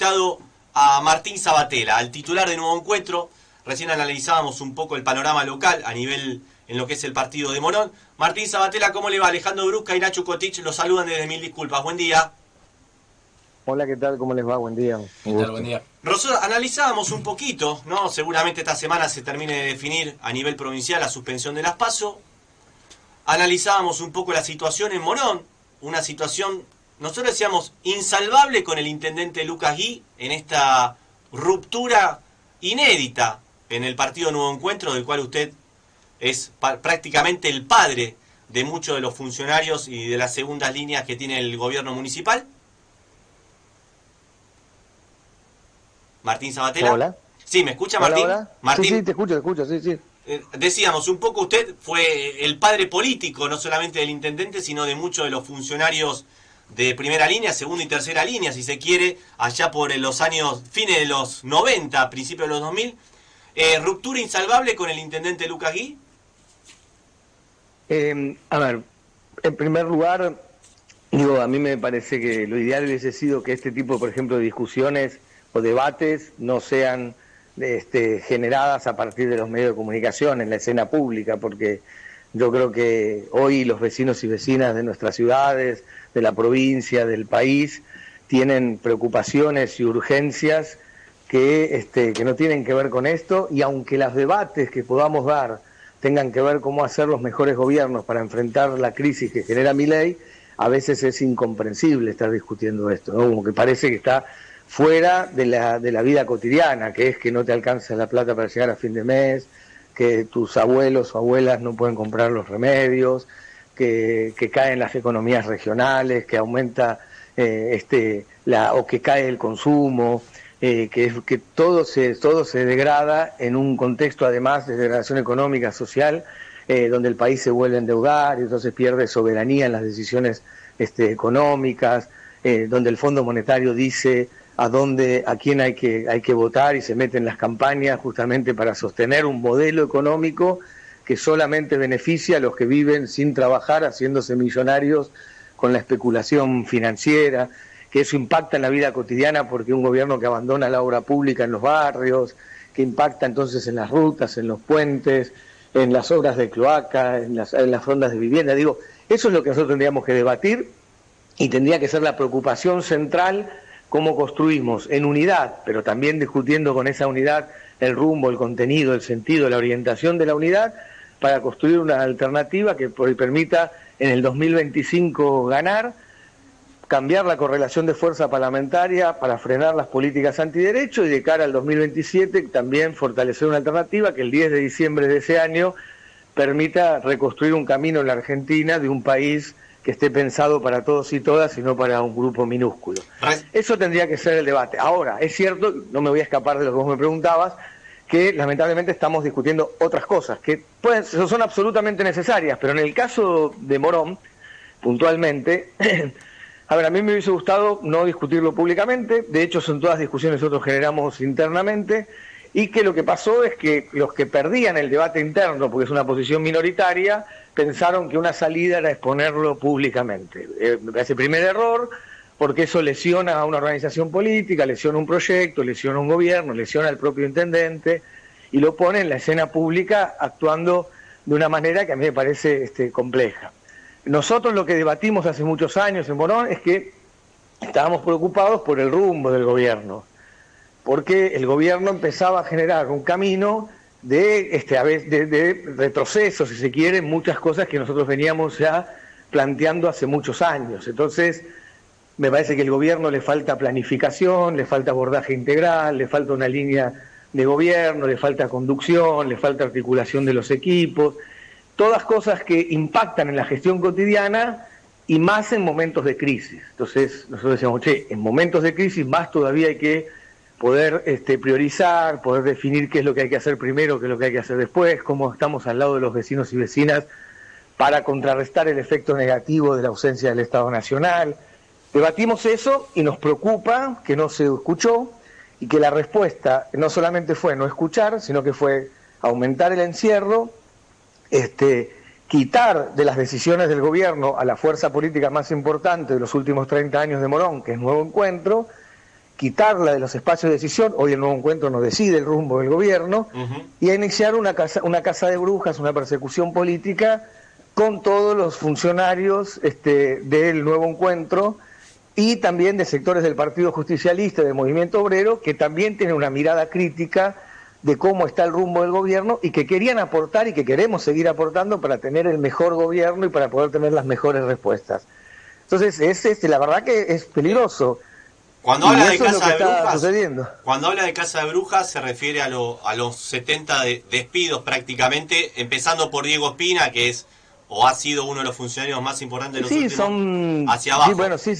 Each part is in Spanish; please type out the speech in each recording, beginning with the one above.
escuchado a Martín Sabatella, al titular de Nuevo Encuentro. Recién analizábamos un poco el panorama local a nivel en lo que es el partido de Morón. Martín Sabatella, ¿cómo le va? Alejandro Brusca y Nacho Cotich los saludan desde Mil Disculpas. Buen día. Hola, ¿qué tal? ¿Cómo les va? Buen día. ¿Qué tal? Buen día. Nosotros analizábamos un poquito, ¿no? Seguramente esta semana se termine de definir a nivel provincial la suspensión de las PASO. Analizábamos un poco la situación en Morón, una situación, nosotros decíamos, insalvable con el intendente Lucas Gui en esta ruptura inédita en el partido Nuevo Encuentro, del cual usted es prácticamente el padre de muchos de los funcionarios y de las segundas líneas que tiene el gobierno municipal. Martín Sabatella. Hola. Sí, ¿me escucha, Martín? Hola, hola. Martín. Sí, te escucho, sí. Decíamos, un poco usted fue el padre político, no solamente del intendente, sino de muchos de los funcionarios de primera línea, segunda y tercera línea, si se quiere, allá por los años, fines de los 90, principios de los 2000. ¿Ruptura insalvable con el intendente Lucas Gui? A ver, en primer lugar, a mí me parece que lo ideal hubiese sido que este tipo, por ejemplo, de discusiones o debates no sean generadas a partir de los medios de comunicación en la escena pública, porque yo creo que hoy los vecinos y vecinas de nuestras ciudades, de la provincia, del país, tienen preocupaciones y urgencias que no tienen que ver con esto, y aunque los debates que podamos dar tengan que ver cómo hacer los mejores gobiernos para enfrentar la crisis que genera Milei, a veces es incomprensible estar discutiendo esto, ¿no? Como que parece que está fuera de la vida cotidiana, que es que no te alcanza la plata para llegar a fin de mes, que tus abuelos o abuelas no pueden comprar los remedios, que caen las economías regionales, que aumenta o que cae el consumo, que todo se degrada en un contexto además de degradación económica, social, donde el país se vuelve a endeudar y entonces pierde soberanía en las decisiones económicas, donde el Fondo Monetario dice a quién hay que votar y se mete en las campañas justamente para sostener un modelo económico que solamente beneficia a los que viven sin trabajar, haciéndose millonarios con la especulación financiera, que eso impacta en la vida cotidiana porque un gobierno que abandona la obra pública en los barrios, que impacta entonces en las rutas, en los puentes, en las obras de cloaca, en las rondas de vivienda. Digo, eso es lo que nosotros tendríamos que debatir y tendría que ser la preocupación central, cómo construimos en unidad, pero también discutiendo con esa unidad el rumbo, el contenido, el sentido, la orientación de la unidad, para construir una alternativa que permita en el 2025 ganar, cambiar la correlación de fuerza parlamentaria para frenar las políticas antiderecho y de cara al 2027 también fortalecer una alternativa que el 10 de diciembre de ese año permita reconstruir un camino en la Argentina de un país que esté pensado para todos y todas y no para un grupo minúsculo. Eso tendría que ser el debate. Ahora, es cierto, no me voy a escapar de lo que vos me preguntabas, que lamentablemente estamos discutiendo otras cosas que son absolutamente necesarias, pero en el caso de Morón, puntualmente, a ver, a mí me hubiese gustado no discutirlo públicamente, de hecho son todas discusiones que nosotros generamos internamente, y que lo que pasó es que los que perdían el debate interno, porque es una posición minoritaria, pensaron que una salida era exponerlo públicamente. Me parece primer error, porque eso lesiona a una organización política, lesiona un proyecto, lesiona un gobierno, lesiona al propio intendente, y lo pone en la escena pública actuando de una manera que a mí me parece compleja. Nosotros lo que debatimos hace muchos años en Morón es que estábamos preocupados por el rumbo del gobierno, porque el gobierno empezaba a generar un camino de retroceso, si se quiere, muchas cosas que nosotros veníamos ya planteando hace muchos años. Entonces, me parece que al gobierno le falta planificación, le falta abordaje integral, le falta una línea de gobierno, le falta conducción, le falta articulación de los equipos, todas cosas que impactan en la gestión cotidiana y más en momentos de crisis. Entonces, nosotros decíamos, en momentos de crisis más todavía hay que poder priorizar, poder definir qué es lo que hay que hacer primero, qué es lo que hay que hacer después, cómo estamos al lado de los vecinos y vecinas para contrarrestar el efecto negativo de la ausencia del Estado Nacional. Debatimos eso y nos preocupa que no se escuchó y que la respuesta no solamente fue no escuchar, sino que fue aumentar el encierro, quitar de las decisiones del gobierno a la fuerza política más importante de los últimos 30 años de Morón, que es Nuevo Encuentro, quitarla de los espacios de decisión, hoy el Nuevo Encuentro no decide el rumbo del gobierno, y a iniciar una casa de brujas, una persecución política con todos los funcionarios del Nuevo Encuentro y también de sectores del Partido Justicialista y del Movimiento Obrero, que también tienen una mirada crítica de cómo está el rumbo del gobierno y que querían aportar y que queremos seguir aportando para tener el mejor gobierno y para poder tener las mejores respuestas. Entonces, la verdad que es peligroso. Cuando habla de Casa de Brujas, se refiere a los 70 despidos prácticamente, empezando por Diego Espina, que es o ha sido uno de los funcionarios más importantes de los últimos, hacia abajo. Sí, bueno, sí,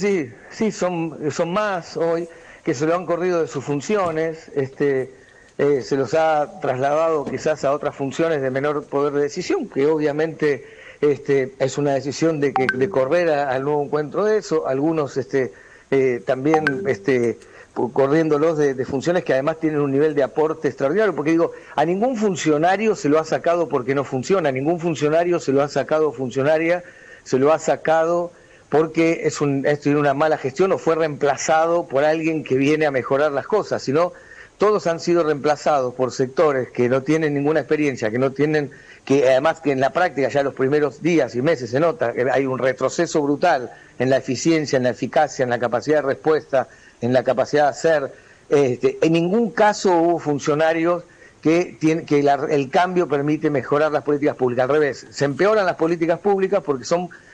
son más hoy, que se lo han corrido de sus funciones, se los ha trasladado quizás a otras funciones de menor poder de decisión, que obviamente es una decisión de correr al Nuevo Encuentro de eso, algunos también corriéndolos de funciones que además tienen un nivel de aporte extraordinario, porque digo, a ningún funcionario se lo ha sacado porque no funciona, a ningún funcionario se lo ha sacado, funcionaria, se lo ha sacado porque tiene una mala gestión o fue reemplazado por alguien que viene a mejorar las cosas, sino todos han sido reemplazados por sectores que no tienen ninguna experiencia, que además que en la práctica ya los primeros días y meses se nota que hay un retroceso brutal en la eficiencia, en la eficacia, en la capacidad de respuesta, en la capacidad de hacer. En ningún caso hubo funcionarios que el cambio permite mejorar las políticas públicas. Al revés, se empeoran las políticas públicas porque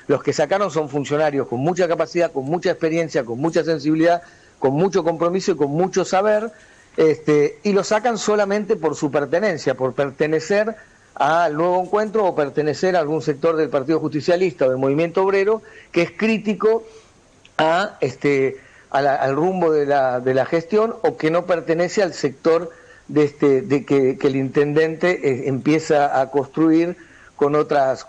los que sacaron son funcionarios con mucha capacidad, con mucha experiencia, con mucha sensibilidad, con mucho compromiso y con mucho saber, y lo sacan solamente por su pertenencia, por pertenecer al Nuevo Encuentro o pertenecer a algún sector del Partido Justicialista o del Movimiento Obrero que es crítico al rumbo de la gestión o que no pertenece al sector de que el intendente empieza a construir con otras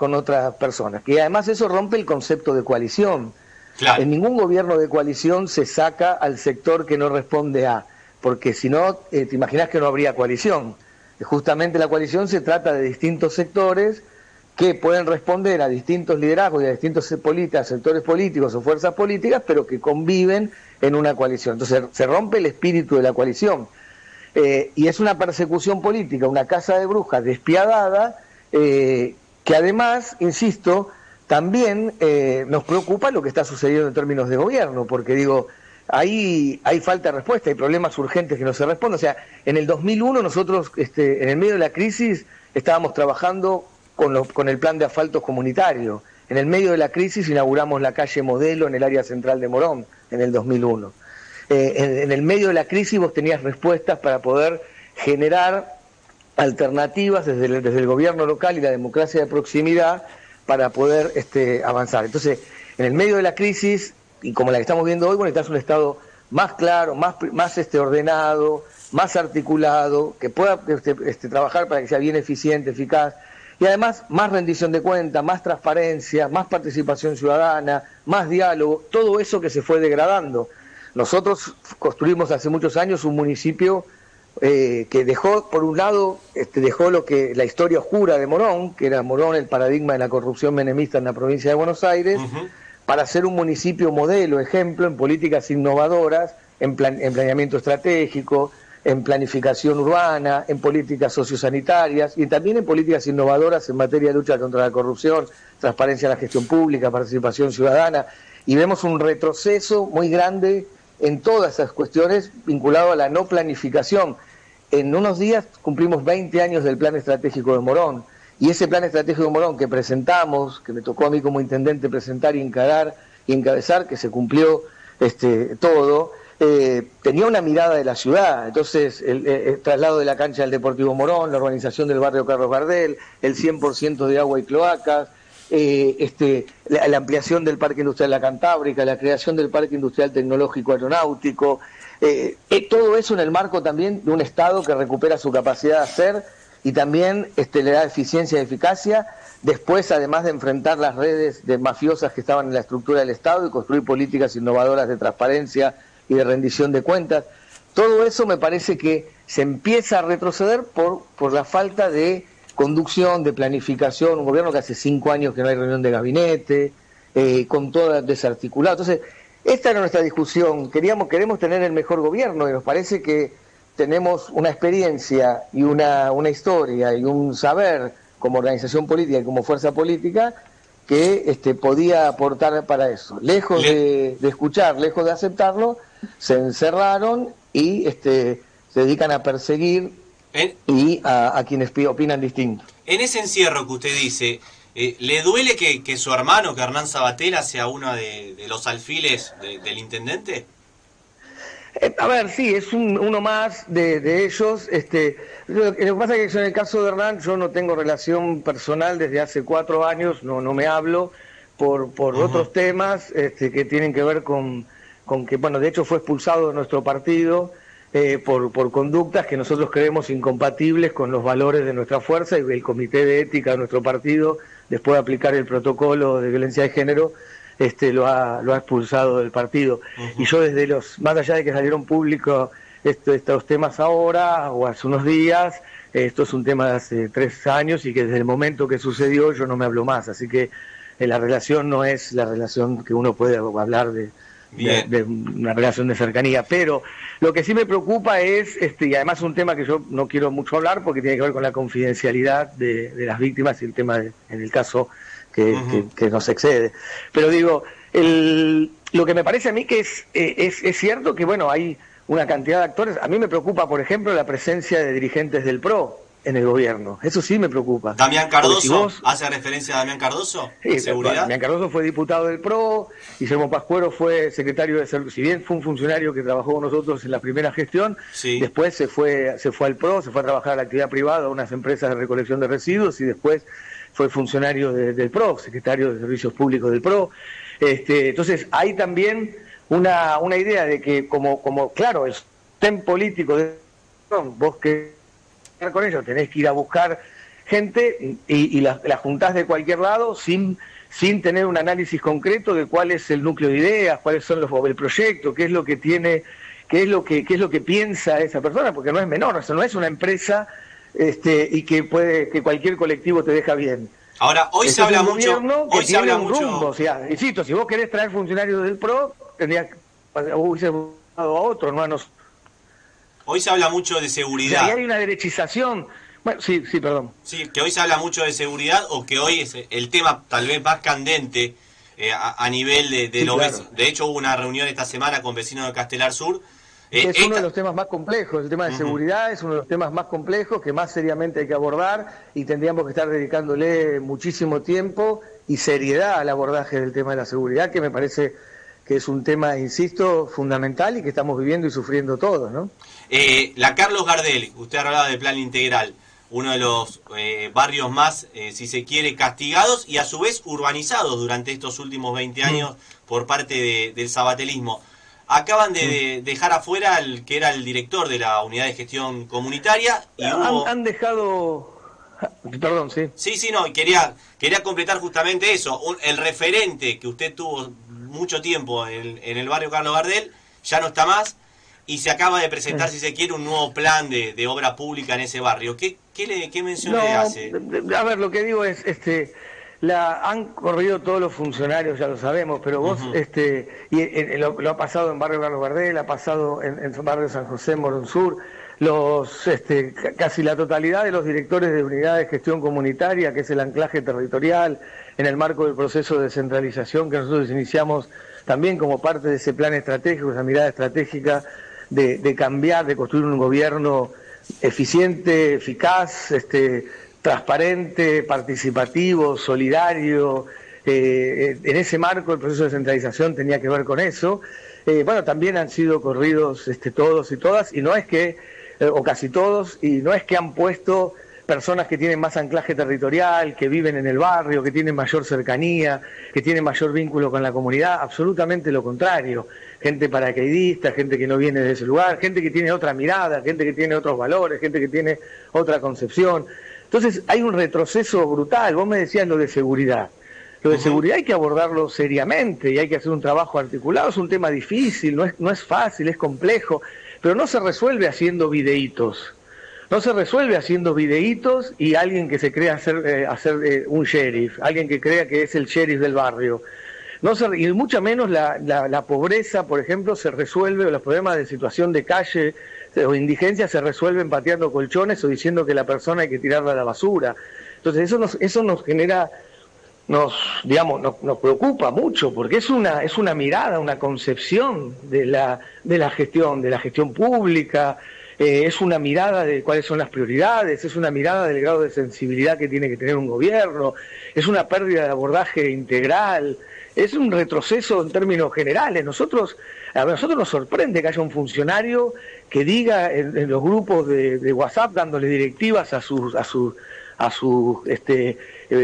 personas. Que además eso rompe el concepto de coalición. Claro. En ningún gobierno de coalición se saca al sector que no responde a, porque si no, te imaginas que no habría coalición. Justamente la coalición se trata de distintos sectores que pueden responder a distintos liderazgos y a distintos sectores políticos o fuerzas políticas, pero que conviven en una coalición. Entonces se rompe el espíritu de la coalición. Y es una persecución política, una caza de brujas despiadada, que además, insisto, también nos preocupa lo que está sucediendo en términos de gobierno, porque digo, hay falta de respuesta, hay problemas urgentes que no se responden. O sea, en el 2001 nosotros, en el medio de la crisis, estábamos trabajando con el plan de asfaltos comunitario. En el medio de la crisis inauguramos la calle Modelo en el área central de Morón, en el 2001. En el medio de la crisis vos tenías respuestas para poder generar alternativas desde el gobierno local y la democracia de proximidad para poder avanzar. Entonces, en el medio de la crisis, y como la que estamos viendo hoy, necesitas un Estado más claro, más ordenado, más articulado, que pueda trabajar para que sea bien eficiente, eficaz, y además más rendición de cuentas, más transparencia, más participación ciudadana, más diálogo, todo eso que se fue degradando. Nosotros construimos hace muchos años un municipio que dejó, por un lado, dejó lo que la historia oscura de Morón, que era Morón el paradigma de la corrupción menemista en la provincia de Buenos Aires, para ser un municipio modelo, ejemplo, en políticas innovadoras, en planeamiento estratégico, en planificación urbana, en políticas sociosanitarias y también en políticas innovadoras en materia de lucha contra la corrupción, transparencia en la gestión pública, participación ciudadana, y vemos un retroceso muy grande en todas esas cuestiones vinculado a la no planificación. En unos días cumplimos 20 años del Plan Estratégico de Morón, y ese Plan Estratégico de Morón que presentamos, que me tocó a mí como intendente presentar y encabezar, que se cumplió todo, tenía una mirada de la ciudad. Entonces el traslado de la cancha del Deportivo Morón, la urbanización del barrio Carlos Gardel, el 100% de agua y cloacas, la ampliación del Parque Industrial La Cantábrica, la creación del Parque Industrial Tecnológico Aeronáutico, todo eso en el marco también de un Estado que recupera su capacidad de hacer y también le da eficiencia y eficacia, después además de enfrentar las redes de mafiosas que estaban en la estructura del Estado y construir políticas innovadoras de transparencia y de rendición de cuentas. Todo eso me parece que se empieza a retroceder por la falta de conducción, de planificación, un gobierno que hace 5 años que no hay reunión de gabinete, con todo desarticulado. Entonces, esta era nuestra discusión. Queremos tener el mejor gobierno y nos parece que tenemos una experiencia y una historia y un saber como organización política y como fuerza política que podía aportar para eso. Lejos de escuchar, lejos de aceptarlo, se encerraron y se dedican a perseguir y a quienes opinan distinto. En ese encierro que usted dice, ¿le duele que su hermano, que Hernán Sabatella, sea uno de los alfiles del intendente? A ver, sí, es uno más de ellos. Lo que pasa es que en el caso de Hernán yo no tengo relación personal desde hace 4 años, no me hablo por otros temas que tienen que ver con que, bueno, de hecho fue expulsado de nuestro partido por conductas que nosotros creemos incompatibles con los valores de nuestra fuerza, y el comité de ética de nuestro partido, después de aplicar el protocolo de violencia de género, lo ha expulsado del partido. Y yo más allá de que salieron públicos estos temas ahora o hace unos días, esto es un tema de hace 3 años y que desde el momento que sucedió yo no me hablo más, así que la relación no es la relación que uno puede hablar de una relación de cercanía. Pero lo que sí me preocupa es, y además es un tema que yo no quiero mucho hablar porque tiene que ver con la confidencialidad de las víctimas y el tema en el caso que nos excede. Pero digo, lo que me parece a mí que es cierto que, bueno, hay una cantidad de actores. A mí me preocupa, por ejemplo, la presencia de dirigentes del PRO en el gobierno. Eso sí me preocupa. ¿Damián Cardoso? ¿Hace referencia a Damián Cardoso? Sí, ¿Seguridad? Damián Cardoso fue diputado del PRO, Guillermo Pascuero fue secretario de Salud. Si bien fue un funcionario que trabajó con nosotros en la primera gestión, sí, después se fue al PRO, se fue a trabajar a la actividad privada, a unas empresas de recolección de residuos, y después fue funcionario del PRO, secretario de Servicios Públicos del PRO. Entonces hay también una idea de que como claro, el sistema político de vos que con ellos tenés que ir a buscar gente y la juntás de cualquier lado sin tener un análisis concreto de cuál es el núcleo de ideas, cuáles son el proyecto, qué es lo que tiene, qué es lo que piensa esa persona, porque no es menor, eso no es una empresa y que cualquier colectivo te deja bien. Ahora, hoy se habla mucho, rumbo, o sea, insisto, si vos querés traer funcionarios del PRO, tendrías que hubiese buscado a otro, no a nosotros. Hoy se habla mucho de seguridad. O sea, y hay una derechización. Bueno, sí, perdón. Sí, que hoy se habla mucho de seguridad, o que hoy es el tema tal vez más candente a nivel de los vecinos. Claro. De hecho, hubo una reunión esta semana con vecinos de Castelar Sur. Es uno de los temas más complejos, el tema de seguridad es uno de los temas más complejos que más seriamente hay que abordar, y tendríamos que estar dedicándole muchísimo tiempo y seriedad al abordaje del tema de la seguridad, que me parece que es un tema, insisto, fundamental y que estamos viviendo y sufriendo todos, ¿no? La Carlos Gardel, usted hablaba de plan integral, uno de los barrios más, si se quiere, castigados y a su vez urbanizados durante estos últimos 20 años por parte del sabatelismo. Acaban de dejar afuera al que era el director de la unidad de gestión comunitaria y han dejado... Perdón, sí. Sí, no, quería completar justamente eso. El referente que usted tuvo mucho tiempo en el barrio Carlos Gardel ya no está más, y se acaba de presentar, si se quiere, un nuevo plan de obra pública en ese barrio. ¿Qué mención le hace? A ver, lo que digo es, han corrido todos los funcionarios, ya lo sabemos, pero vos, lo ha pasado en barrio Carlos Gardel, ha pasado en barrio San José, Morón Sur, casi la totalidad de los directores de unidades de gestión comunitaria, que es el anclaje territorial, en el marco del proceso de descentralización que nosotros iniciamos también como parte de ese plan estratégico, esa mirada estratégica de cambiar, de construir un gobierno eficiente, eficaz, transparente, participativo, solidario. En ese marco el proceso de descentralización tenía que ver con eso. Bueno, también han sido corridos todos y todas, y no es que, o casi todos, y no es que han puesto personas que tienen más anclaje territorial, que viven en el barrio, que tienen mayor cercanía, que tienen mayor vínculo con la comunidad, absolutamente lo contrario. Gente paracaidista, gente que no viene de ese lugar, gente que tiene otra mirada, gente que tiene otros valores, gente que tiene otra concepción. Entonces hay un retroceso brutal. Vos me decías lo de seguridad. Lo de seguridad hay que abordarlo seriamente y hay que hacer un trabajo articulado. Es un tema difícil, no es fácil, es complejo, pero no se resuelve haciendo videitos. No se resuelve haciendo videitos y alguien que se crea hacer un sheriff, alguien que crea que es el sheriff del barrio. y mucho menos la pobreza, por ejemplo, se resuelve, o los problemas de situación de calle o indigencia se resuelven pateando colchones o diciendo que la persona hay que tirarla a la basura. Entonces eso nos genera, digamos, nos preocupa mucho, porque es una mirada, una concepción de la gestión pública, es una mirada de cuáles son las prioridades, es una mirada del grado de sensibilidad que tiene que tener un gobierno, es una pérdida de abordaje integral, es un retroceso en términos generales. A nosotros nos sorprende que haya un funcionario que diga en los grupos de WhatsApp, dándole directivas a sus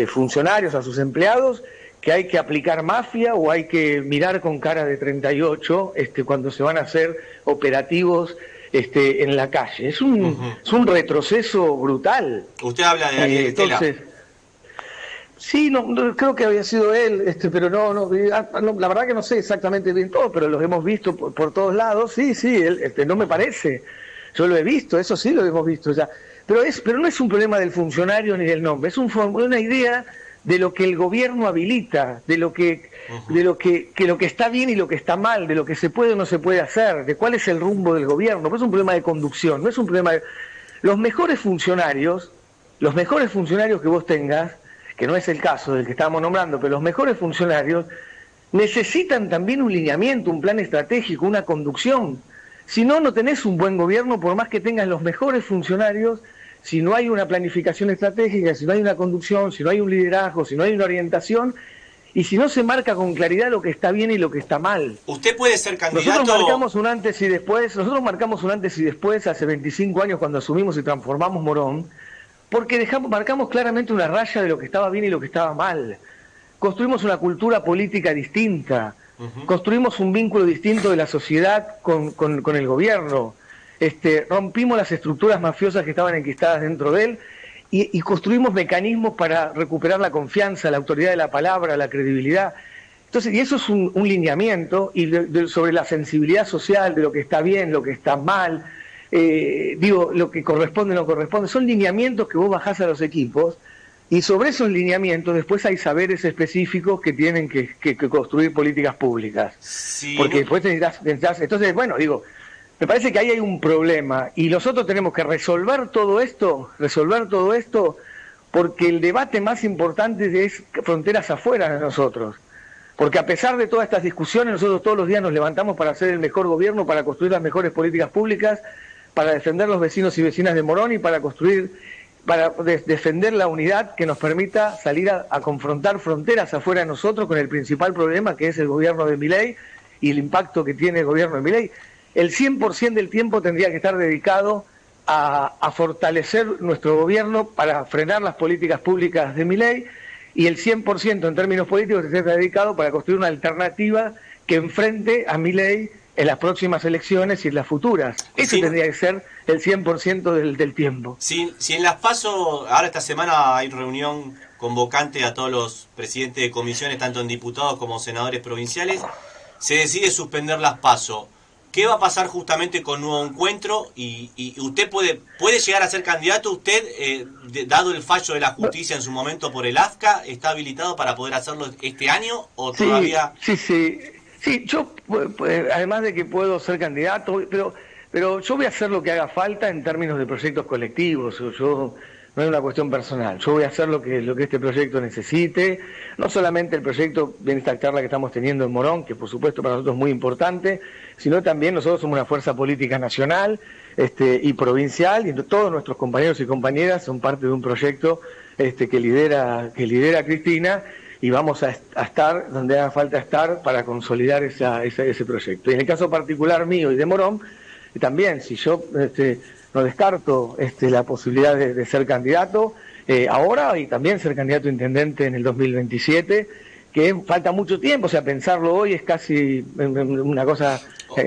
funcionarios, a sus empleados, que hay que aplicar mafia o hay que mirar con cara de 38 cuando se van a hacer operativos en la calle. Es un retroceso brutal. Usted habla de Ariel Estela. Sí, creo que había sido él, pero no, la verdad que no sé exactamente bien todo, pero los hemos visto por todos lados. Sí, él, no me parece. Yo lo he visto, eso sí lo hemos visto ya. Pero no es un problema del funcionario ni del nombre, es una idea de lo que el gobierno habilita, de lo que está bien y lo que está mal, de lo que se puede o no se puede hacer, de cuál es el rumbo del gobierno. No es un problema de conducción, no es un problema de... Los mejores funcionarios que vos tengas, que no es el caso del que estábamos nombrando, pero los mejores funcionarios necesitan también un lineamiento, un plan estratégico, una conducción. Si no, no tenés un buen gobierno, por más que tengas los mejores funcionarios, si no hay una planificación estratégica, si no hay una conducción, si no hay un liderazgo, si no hay una orientación, y si no se marca con claridad lo que está bien y lo que está mal. ¿Usted puede ser candidato? Nosotros marcamos un antes y después hace 25 años cuando asumimos y transformamos Morón, porque marcamos claramente una raya de lo que estaba bien y lo que estaba mal. Construimos una cultura política distinta, construimos un vínculo distinto de la sociedad con el gobierno, rompimos las estructuras mafiosas que estaban enquistadas dentro de él y construimos mecanismos para recuperar la confianza, la autoridad de la palabra, la credibilidad. Entonces, y eso es un lineamiento sobre la sensibilidad social de lo que está bien, lo que está mal, lo que corresponde, no corresponde. Son lineamientos que vos bajás a los equipos y sobre esos lineamientos después hay saberes específicos que tienen que construir políticas públicas. Sí, porque después necesitas, entonces, me parece que ahí hay un problema y nosotros tenemos que resolver todo esto, porque el debate más importante es fronteras afuera de nosotros. Porque a pesar de todas estas discusiones, nosotros todos los días nos levantamos para hacer el mejor gobierno, para construir las mejores políticas públicas, para defender los vecinos y vecinas de Morón y para defender la unidad que nos permita salir a confrontar fronteras afuera de nosotros con el principal problema que es el gobierno de Milei y el impacto que tiene el gobierno de Milei. El 100% del tiempo tendría que estar dedicado a fortalecer nuestro gobierno para frenar las políticas públicas de Milei y el 100% en términos políticos tendría que estar dedicado para construir una alternativa que enfrente a Milei en las próximas elecciones y en las futuras. Ese tendría que ser el 100% del tiempo. Si en las PASO, ahora esta semana hay reunión convocante a todos los presidentes de comisiones, tanto en diputados como senadores provinciales, se decide suspender las PASO. ¿Qué va a pasar justamente con Nuevo Encuentro? Y usted puede llegar a ser candidato. ¿Usted, dado el fallo de la justicia en su momento por el AFCA, está habilitado para poder hacerlo este año o todavía...? Sí, yo, además de que puedo ser candidato, pero yo voy a hacer lo que haga falta en términos de proyectos colectivos. No es una cuestión personal. Yo voy a hacer lo que este proyecto necesite. No solamente el proyecto de esta charla que estamos teniendo en Morón, que por supuesto para nosotros es muy importante, sino también nosotros somos una fuerza política nacional y provincial, y todos nuestros compañeros y compañeras son parte de un proyecto que lidera Cristina, y vamos a estar donde haga falta estar para consolidar ese proyecto. Y en el caso particular mío y de Morón, también, si yo no descarto la posibilidad de ser candidato ahora y también ser candidato a intendente en el 2027, que falta mucho tiempo, o sea, pensarlo hoy es casi una cosa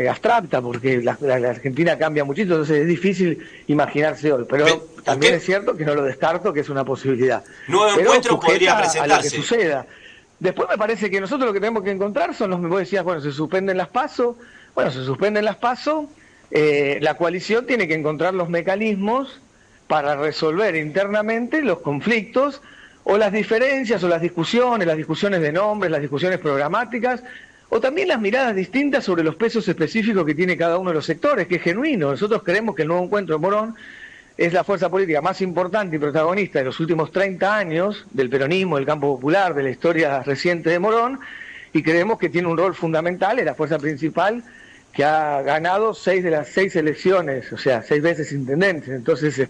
abstracta, porque la Argentina cambia muchísimo, entonces es difícil imaginarse hoy, pero también es cierto que no lo descarto, que es una posibilidad. Nuevo Encuentro podría presentarse. A lo que suceda. Después me parece que nosotros lo que tenemos que encontrar son vos decías, se suspenden las PASO, la coalición tiene que encontrar los mecanismos para resolver internamente los conflictos o las diferencias o las discusiones de nombres, las discusiones programáticas, o también las miradas distintas sobre los pesos específicos que tiene cada uno de los sectores, que es genuino. Nosotros creemos que el Nuevo Encuentro de Morón es la fuerza política más importante y protagonista de los últimos 30 años del peronismo, del campo popular, de la historia reciente de Morón, y creemos que tiene un rol fundamental, es la fuerza principal que ha ganado 6 de las 6 elecciones, o sea, 6 veces intendentes. Entonces,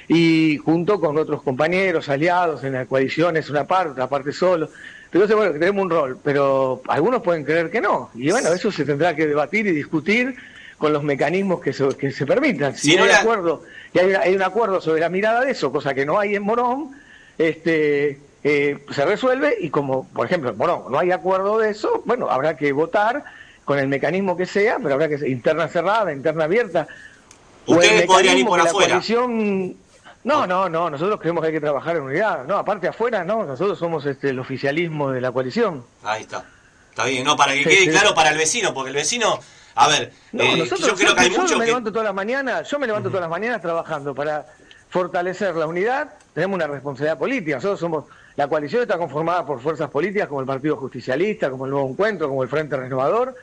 y junto con otros compañeros, aliados en la coalición, es una parte, otra parte solo. Entonces, bueno, que tenemos un rol, pero algunos pueden creer que no. Y bueno, eso se tendrá que debatir y discutir con los mecanismos que se permitan. Si no hay acuerdo, y hay un acuerdo sobre la mirada de eso, cosa que no hay en Morón, se resuelve, y como, por ejemplo, en Morón no hay acuerdo de eso, bueno, habrá que votar con el mecanismo que sea, pero habrá que ser interna cerrada, interna abierta. ¿Ustedes podrían ir por afuera? Coalición... No, nosotros creemos que hay que trabajar en unidad. No, aparte afuera, no, nosotros somos el oficialismo de la coalición. Ahí está. Está bien, no, para que quede claro para el vecino, porque el vecino, a ver, yo creo que hay muchos me levanto todas las mañanas, todas las mañanas trabajando para fortalecer la unidad. Tenemos una responsabilidad política. Nosotros somos, la coalición está conformada por fuerzas políticas como el Partido Justicialista, como el Nuevo Encuentro, como el Frente Renovador,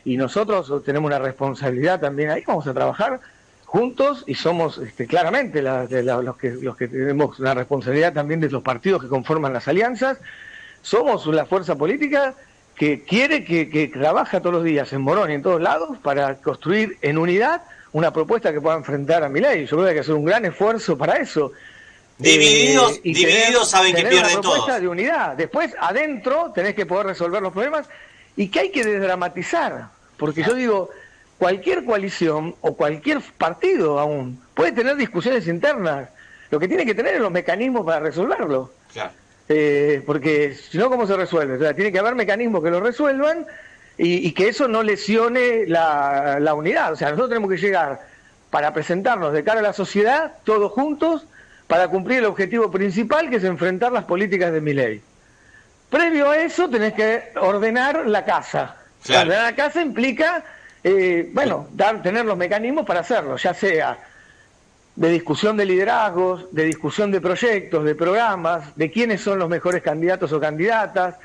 y nosotros tenemos una responsabilidad también ahí. Vamos a trabajar juntos y somos claramente los que tenemos la responsabilidad también de los partidos que conforman las alianzas. Somos la fuerza política que quiere que trabaja todos los días en Morón y en todos lados para construir en unidad una propuesta que pueda enfrentar a Milei. Yo creo que hay que hacer un gran esfuerzo para eso. Divididos saben que pierden todos. Una propuesta de unidad. Después, adentro, tenés que poder resolver los problemas y que hay que desdramatizar. Porque yo digo, cualquier coalición o cualquier partido aún puede tener discusiones internas. Lo que tiene que tener es los mecanismos para resolverlo. Claro. Porque si no, ¿cómo se resuelve? O sea, tiene que haber mecanismos que lo resuelvan y que eso no lesione la unidad. O sea, nosotros tenemos que llegar para presentarnos de cara a la sociedad, todos juntos, para cumplir el objetivo principal, que es enfrentar las políticas de Milei. Previo a eso tenés que ordenar la casa. Claro. Ordenar la casa implica, tener los mecanismos para hacerlo, ya sea de discusión de liderazgos, de discusión de proyectos, de programas, de quiénes son los mejores candidatos o candidatas,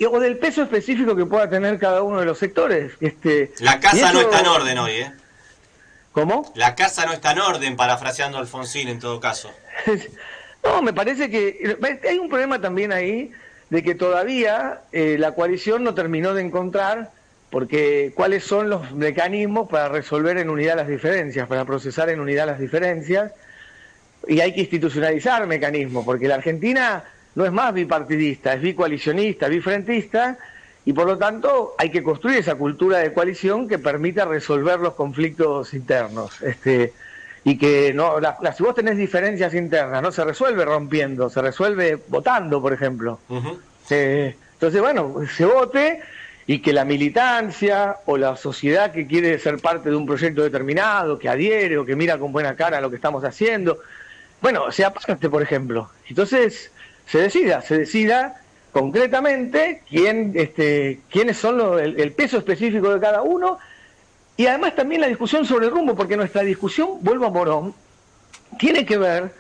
o del peso específico que pueda tener cada uno de los sectores. La casa no está en orden hoy, ¿eh? ¿Cómo? La casa no está en orden, parafraseando a Alfonsín en todo caso. No, me parece que hay un problema también ahí de que todavía la coalición no terminó de encontrar porque cuáles son los mecanismos para resolver en unidad las diferencias, para procesar en unidad las diferencias, y hay que institucionalizar mecanismos, porque la Argentina no es más bipartidista, es bicoalicionista, bifrentista, y por lo tanto hay que construir esa cultura de coalición que permita resolver los conflictos internos. Y que no, si vos tenés diferencias internas, no se resuelve rompiendo, se resuelve votando, por ejemplo. Uh-huh. Entonces, bueno, se vote y que la militancia o la sociedad que quiere ser parte de un proyecto determinado, que adhiere o que mira con buena cara lo que estamos haciendo, bueno, sea parte, por ejemplo. Entonces, se decida concretamente quiénes son el peso específico de cada uno, y además también la discusión sobre el rumbo, porque nuestra discusión, vuelvo a Morón, tiene que ver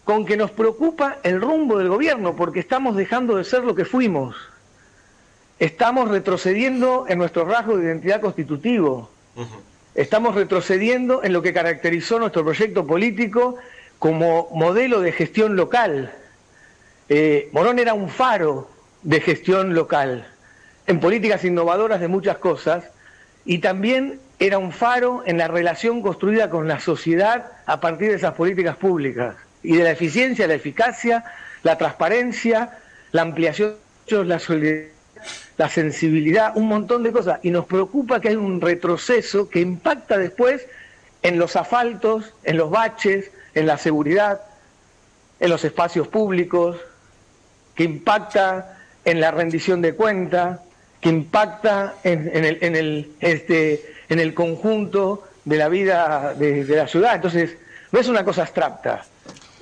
con que nos preocupa el rumbo del gobierno, porque estamos dejando de ser lo que fuimos. Estamos retrocediendo en nuestro rasgo de identidad constitutivo. Uh-huh. Estamos retrocediendo en lo que caracterizó nuestro proyecto político como modelo de gestión local. Morón era un faro de gestión local, en políticas innovadoras de muchas cosas, y también era un faro en la relación construida con la sociedad a partir de esas políticas públicas, y de la eficiencia, la eficacia, la transparencia, la ampliación, la solidaridad, la sensibilidad, un montón de cosas. Y nos preocupa que hay un retroceso que impacta después en los asfaltos, en los baches, en la seguridad, en los espacios públicos, que impacta en la rendición de cuentas, que impacta en el conjunto de la vida de la ciudad. Entonces, no es una cosa abstracta.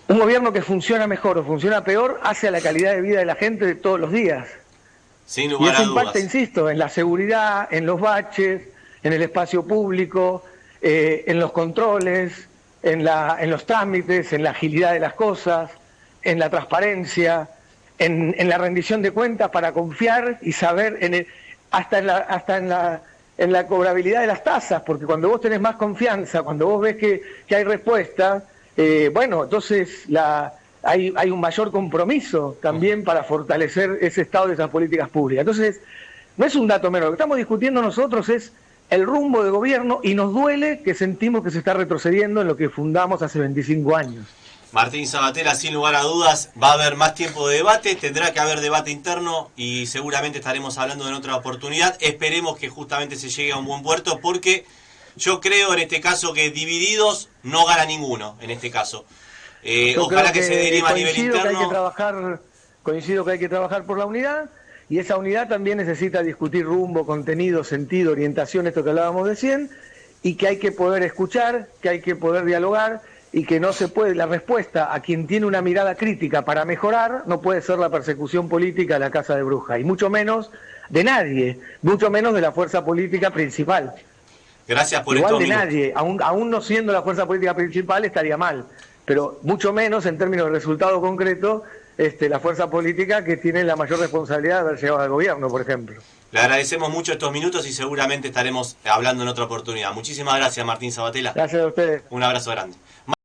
Un gobierno que funciona mejor o funciona peor hace a la calidad de vida de la gente de todos los días. Sin y lugar eso a dudas. impacta, insisto, en la seguridad, en los baches, en el espacio público, en los controles, en los trámites, en la agilidad de las cosas, en la transparencia, en la rendición de cuentas, para confiar y saber, hasta en la cobrabilidad de las tasas, porque cuando vos tenés más confianza, cuando vos ves que hay respuesta, bueno, entonces hay un mayor compromiso también para fortalecer ese Estado de esas políticas públicas. Entonces, no es un dato menor. Lo que estamos discutiendo nosotros es el rumbo de gobierno, y nos duele que sentimos que se está retrocediendo en lo que fundamos hace 25 años. Martín Sabatella, sin lugar a dudas, va a haber más tiempo de debate, tendrá que haber debate interno y seguramente estaremos hablando en otra oportunidad. Esperemos que justamente se llegue a un buen puerto, porque yo creo en este caso que divididos no gana ninguno, en este caso. Ojalá que se deriva a nivel interno. Coincido que hay que trabajar por la unidad, y esa unidad también necesita discutir rumbo, contenido, sentido, orientación, esto que hablábamos recién, y que hay que poder escuchar, que hay que poder dialogar, y que no se puede, la respuesta a quien tiene una mirada crítica para mejorar no puede ser la persecución política a la casa de bruja, y mucho menos de nadie, mucho menos de la fuerza política principal. Gracias por Igual estos de minutos. nadie, aún no siendo la fuerza política principal estaría mal, pero mucho menos en términos de resultado concreto, la fuerza política que tiene la mayor responsabilidad de haber llegado al gobierno, por ejemplo. Le agradecemos mucho estos minutos y seguramente estaremos hablando en otra oportunidad. Muchísimas gracias, Martín Sabatella. Gracias a ustedes. Un abrazo grande.